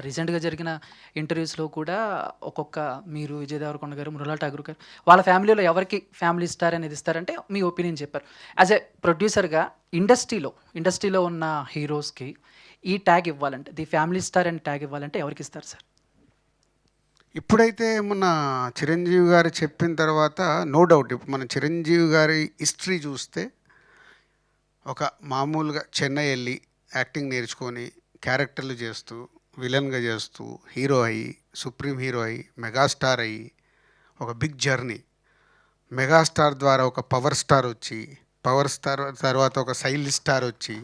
రీసెంట్‌గా జరిగిన ఇంటర్వ్యూస్‌లో కూడా ఒక్కొక్క మీరు 'విజయ్ దేవరకొండ' గారు, 'మృణాల్ ఠాగూర్' గారు వాళ్ళ ఫ్యామిలీలో ఎవరికి ఫ్యామిలీ స్టార్ అనేది ఇస్తారంటే మీ ఒపీనియన్ చెప్పారు. యాస్ ఎ ప్రొడ్యూసర్‌గా ఇండస్ట్రీలో ఉన్న హీరోస్‌కి ఈ ట్యాగ్ ఇవ్వాలంటే, ది ఫ్యామిలీ స్టార్ అని ట్యాగ్ ఇవ్వాలంటే ఎవరికిస్తారు సార్? ఇప్పుడైతే మొన్న చిరంజీవి గారు చెప్పిన తర్వాత నో డౌట్ ఇప్పుడు మనం చిరంజీవి గారి హిస్టరీ చూస్తే ఒక మామూలుగా చెన్నై వెళ్ళి యాక్టింగ్ నేర్చుకొని క్యారెక్టర్లు చేస్తూ విలన్గా చేస్తూ హీరో అయ్యి సుప్రీం హీరో అయ్యి మెగాస్టార్ అయ్యి ఒక బిగ్ జర్నీ, మెగాస్టార్ ద్వారా ఒక పవర్ స్టార్ వచ్చి, పవర్ స్టార్ తర్వాత ఒక సైల్ స్టార్ వచ్చి,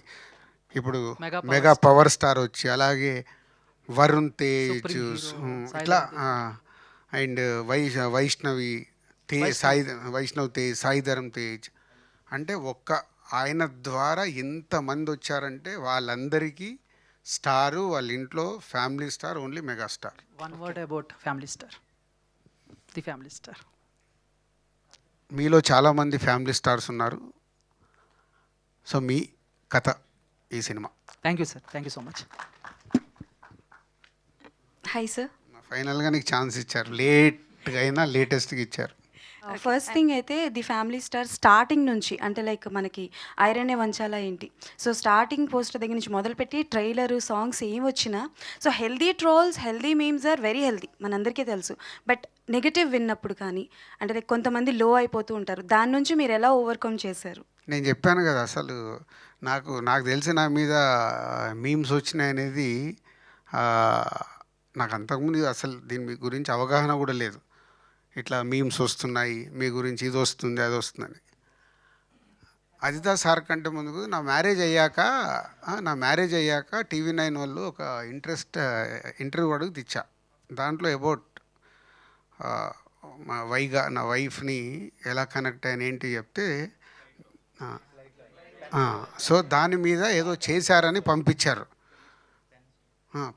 ఇప్పుడు మెగా పవర్ స్టార్ వచ్చి, అలాగే వరుణ్ తేజ్ ఇట్లా అండ్ వైష్ణవి వైష్ణవ్ తేజ్, సాయి ధరమ్ తేజ్, అంటే ఆయన ద్వారా ఎంతమంది వచ్చారంటే వాళ్ళందరికీ స్టారు, వాళ్ళ ఇంట్లో family star, only megastar. One word about family star, the family star. మీలో చాలామంది ఫ్యామిలీ స్టార్స్ ఉన్నారు. సో మీ కథ ఈ cinema. Thank you sir, thank you so much. Hi sir. ఫైనల్గా నీకు ఛాన్స్ ఇచ్చారు, లేట్గా అయినా లేటెస్ట్గా ఇచ్చారు. ఫస్ట్ థింగ్ అయితే ది ఫ్యామిలీ స్టార్ స్టార్టింగ్ నుంచి అంటే లైక్ మనకి ఐరనే వంచాలా ఏంటి, సో స్టార్టింగ్ పోస్టర్ దగ్గర నుంచి మొదలుపెట్టి ట్రైలరు సాంగ్స్ ఏం వచ్చినా, so healthy trolls, healthy memes are very healthy, మనందరికీ తెలుసు. బట్ నెగటివ్ విన్నప్పుడు కానీ అంటే లైక్ కొంతమంది లో అయిపోతూ ఉంటారు, దాని నుంచి మీరు ఎలా ఓవర్కమ్ చేశారు? నేను చెప్పాను కదా, అసలు నాకు తెలిసి నా మీద మీమ్స్ వచ్చినాయి అనేది నాకు అంతకుముందు అసలు దీని గురించి అవగాహన కూడా లేదు. ఇట్లా మీమ్స్ వస్తున్నాయి, మీ గురించి ఇది వస్తుంది అది వస్తుందని. అజితా సార్ కంటే ముందుకు నా మ్యారేజ్ అయ్యాక TV9 వాళ్ళు ఒక ఇంటర్వ్యూ అడుగు తెచ్చా. దాంట్లో అబౌట్ నా వైఫ్ని ఎలా కనెక్ట్ అయిన ఏంటి చెప్తే, సో దాని మీద ఏదో చేశారని పంపించారు.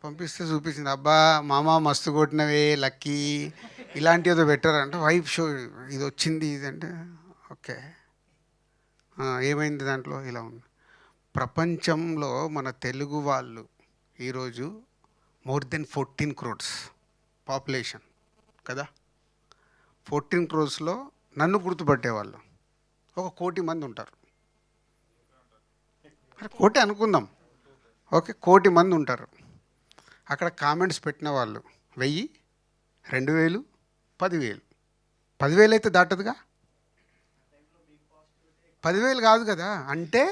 పంపిస్తే చూపించింది, అబ్బా మామ మస్తు కొట్టినవే లక్కీ, ఇలాంటి ఏదో పెట్టారంటే వైఫ్ షో ఇది వచ్చింది ఇది అంటే ఓకే ఏమైంది దాంట్లో ఇలా ఉంది. ప్రపంచంలో మన తెలుగు వాళ్ళు ఈరోజు మోర్ దెన్ 14 crores పాపులేషన్ కదా. 14 crores నన్ను గుర్తుపట్టేవాళ్ళు 1 కోటి మంది ఉంటారు. కోటి అనుకుందాం, ఓకే 1 కోటి మంది ఉంటారు. అక్కడ కామెంట్స్ పెట్టిన వాళ్ళు 1000, 2000, 10,000. 10,000 అయితే దాటదుగా, 10,000 కాదు కదా. అంటే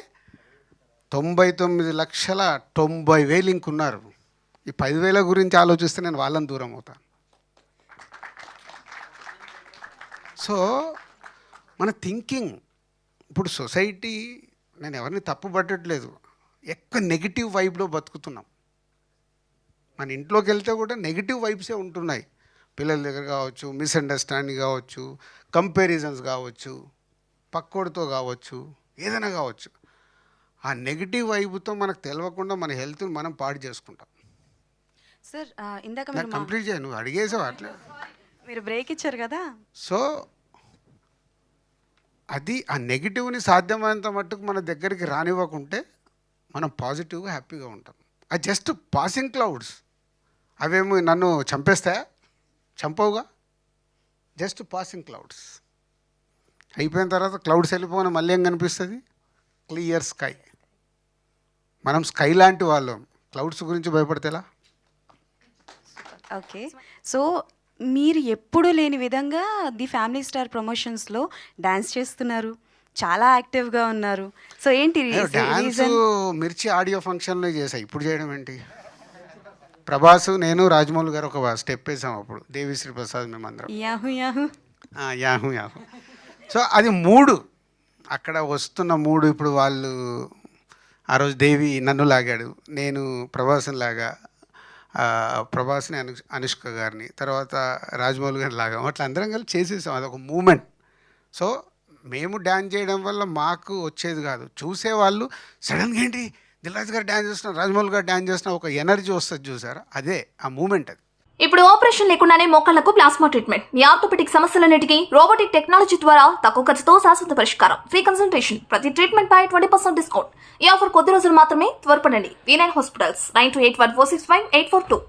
99,90,000 ఇంకున్నారు. ఈ 10,000 గురించి ఆలోచిస్తే నేను వాళ్ళని దూరం అవుతాను. సో మన థింకింగ్ ఇప్పుడు సొసైటీ, నేను ఎవరిని తప్పు పట్టట్లేదు, ఎక్కువ నెగిటివ్ వైబ్లో బతుకుతున్నాం. మన ఇంట్లోకి వెళ్తే కూడా నెగిటివ్ వైబ్సే ఉంటున్నాయి. పిల్లల దగ్గర కావచ్చు, మిస్అండర్స్టాండింగ్ కావచ్చు, కంపారిజన్స్ కావచ్చు, పక్కోడితో కావచ్చు, ఏదైనా కావచ్చు. ఆ నెగిటివ్ వైబ్తో మనకు తెలియకుండా మన హెల్త్ని మనం పాడు చేసుకుంటాం. సార్ ఇందాక కంప్లీట్ చేయ, నువ్వు అడిగేసావు అట్లా, మీరు బ్రేక్ ఇచ్చారు కదా. సో అది ఆ నెగిటివ్ని సాధ్యమైనంత మట్టుకు మన దగ్గరికి రానివ్వకుంటే మనం పాజిటివ్గా హ్యాపీగా ఉంటాం. అది జస్ట్ పాసింగ్ క్లౌడ్స్, అవేమో నన్ను చంపేస్తాయా? చంపవుగా, జస్ట్ పాసింగ్ క్లౌడ్స్. అయిపోయిన తర్వాత క్లౌడ్స్ వెళ్ళిపోయిన మళ్ళీ ఏం కనిపిస్తుంది? Clear sky. మనం స్కై లాంటి వాళ్ళం, క్లౌడ్స్ గురించి భయపడితేలా? ఓకే, సో మీరు ఎప్పుడు లేని విధంగా ది ఫ్యామిలీ స్టార్ ప్రమోషన్స్లో డ్యాన్స్ చేస్తున్నారు, చాలా యాక్టివ్గా ఉన్నారు. సో ఏంటి డ్యాన్స్? మిర్చి ఆడియో ఫంక్షన్లో చేసా, ఇప్పుడు చేయడం ఏంటి? ప్రభాస్, నేను, రాజమౌళి గారు ఒక స్టెప్ వేసాం అప్పుడు, దేవిశ్రీ ప్రసాద్, మేమందరం Yahoo Yahoo Yahoo Yahoo. So అది 3 అక్కడ వస్తున్న 3. ఇప్పుడు వాళ్ళు ఆ రోజు దేవి నన్ను లాగాడు, నేను ప్రభాస్ని లాగా, ప్రభాస్ని అనుష్క గారిని, తర్వాత రాజమౌళి గారిని లాగాం. అట్లా అందరం కలిసి చేసేసాం, అదొక మూమెంట్. సో మేము డ్యాన్స్ చేయడం వల్ల మాకు వచ్చేది కాదు, చూసేవాళ్ళు సడన్గా ఏంటి దిల్రాజు గారు డ్యాన్స్ చేస్తున్నారు, రాజమౌళి గారు డ్యాన్స్ చేస్తున్నారు, ఒక ఎనర్జీ వస్తుంది చూసారా, అదే ఆ మూమెంట్. అది ఇప్పుడు ఆపరేషన్ లేకుండానే మోకాళ్లకు ప్లాస్మా ట్రీట్మెంట్, మీ ఆర్థోపెటిక్ సమస్యలన్నిటికీ రోబోటిక్ టెక్నాలజీ ద్వారా తక్కువ ఖర్చుతో శాశ్వత పరిష్కారం, ఫ్రీ కన్సల్టేషన్, ప్రతి ట్రీట్మెంట్ పై 20% డిస్కౌంట్. ఈ ఆఫర్ కొద్ది రోజులు మాత్రమే, త్వరపడండి. V9 hospitals 9281465842.